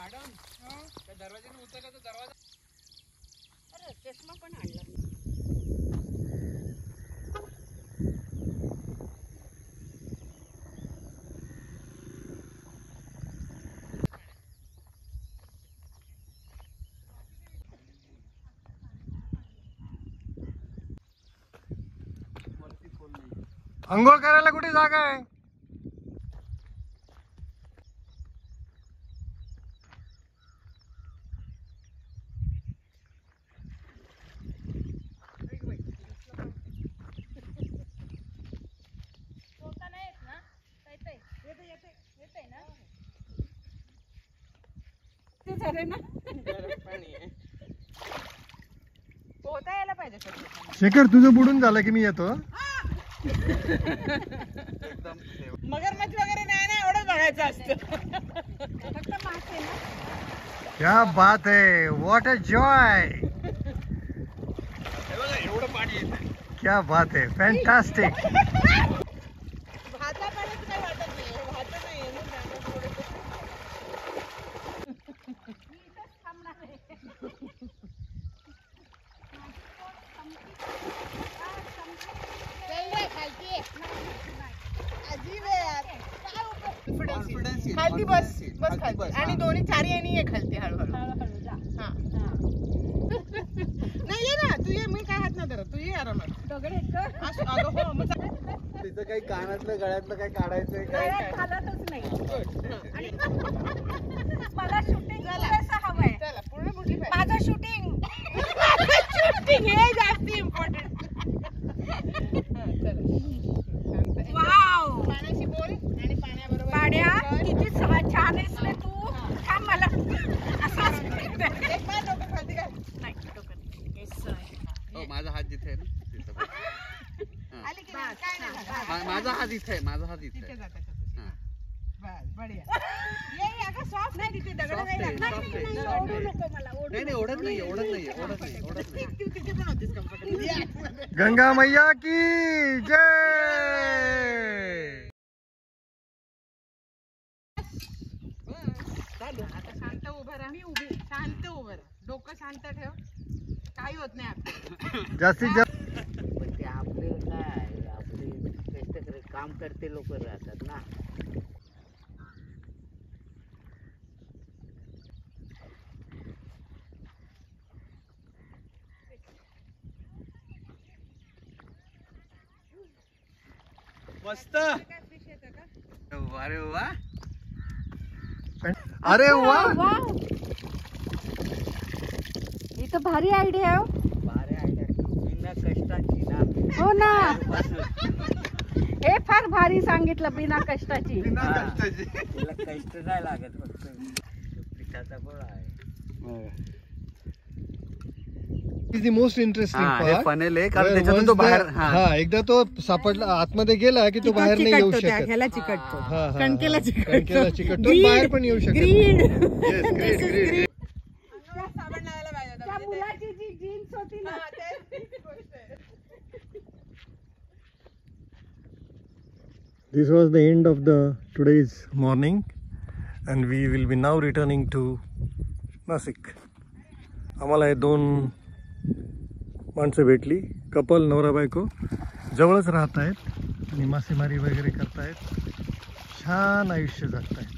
Madam त्या दरवाजाने उचलला तर दरवाजा. अरे चष्मा पण आणला. अंघोळ करायला कुठे जागा आहे? पोहता यायला पाहिजे. शेखर तुझं बुडून झालं की मी येतो. मगरमच्छ वगैरे नाही ना, एवढं बघायचं असतं. फक्त मासे ना. क्या बात है, व्हाट अ जॉय. एवढं पाणी येतं. क्या बात है, फैंटास्टिक. भाता पाण्याचं काही वाटत नाही. भाता नाही खालती बस बस खालती आणि दोन्ही चारी आणि ये खालती हळूहळू. हा नाही ये ना तू ये. मी काय हात नाही धरत. तू ये आरामात. दगड हो मग तिचं काही कानातलं गळ्यातलं काही काढायचंय काय? हालतच नाही. मला शूटिंग हवंय. चला पूर्ण मोठी माझं शूटिंग. शूटिंग हे जास्त इम्पॉर्टंट. वाव पाण्याशी बोल आणि पाण्याबरोबर. पाड्या किती छान आहेस रे तू. थांब मला असं एक बार डोकं खालती घाल. नाही डोकं नाही. माझा हात जिथे आहे ना आली की नाही? काय नाही. माझा हात इथे आहे. माझा हात इथे आहे. बस बढिया. ये अगं सॉफ्ट नाही तिथे दगड नाही लागणार. ओढू नको मला. ओढू नाही ओढत नाही ओढत नाही ओढत नाही ओढत नाही. तू तिथे पण होतीस कम्फर्टेबल. गंगा मैया की जय. आता शांत उभं राहा. मी उभी. शांत उभं राहा. डोकं शांत ठेव. काही होत नाही आपलं. जास्तीत जास्त ते आपले काय आपले कष्टकरी काम करते लोक राहतात ना. मस्त. अरे वा. अरे वा. ही तर भारी आयडिया आहे. बारे आयडिया बिना कष्टाची ना. हो ना. हे फार भारी सांगितलं. बिना कष्टाची. तिला कष्ट नाही लागत. फक्त पिठाचा गोळा आहे. Is the most interesting part. Funnel आहे कारण त्याच्यातून तो बाहेर. हा एकदा तो सापडला आतमध्ये गेला की तो बाहेर नाही येऊ शकत. ह्याला चिकटतो. हा, हा, कणकेला हा. चिकटतो. कणकेला चिकटतो. बाहेर पण येऊ शकत. Yes, great, great. त्या मुलाची जी जीन्स होती ना. This was the end of the today's morning and we will be now returning to Nasik. आम्हाला हे 2 माणसं भेटली. कपल नवरा बायको जवळच राहत आहेत आणि मासेमारी वगैरे करतायत. छान आयुष्य जगतायत.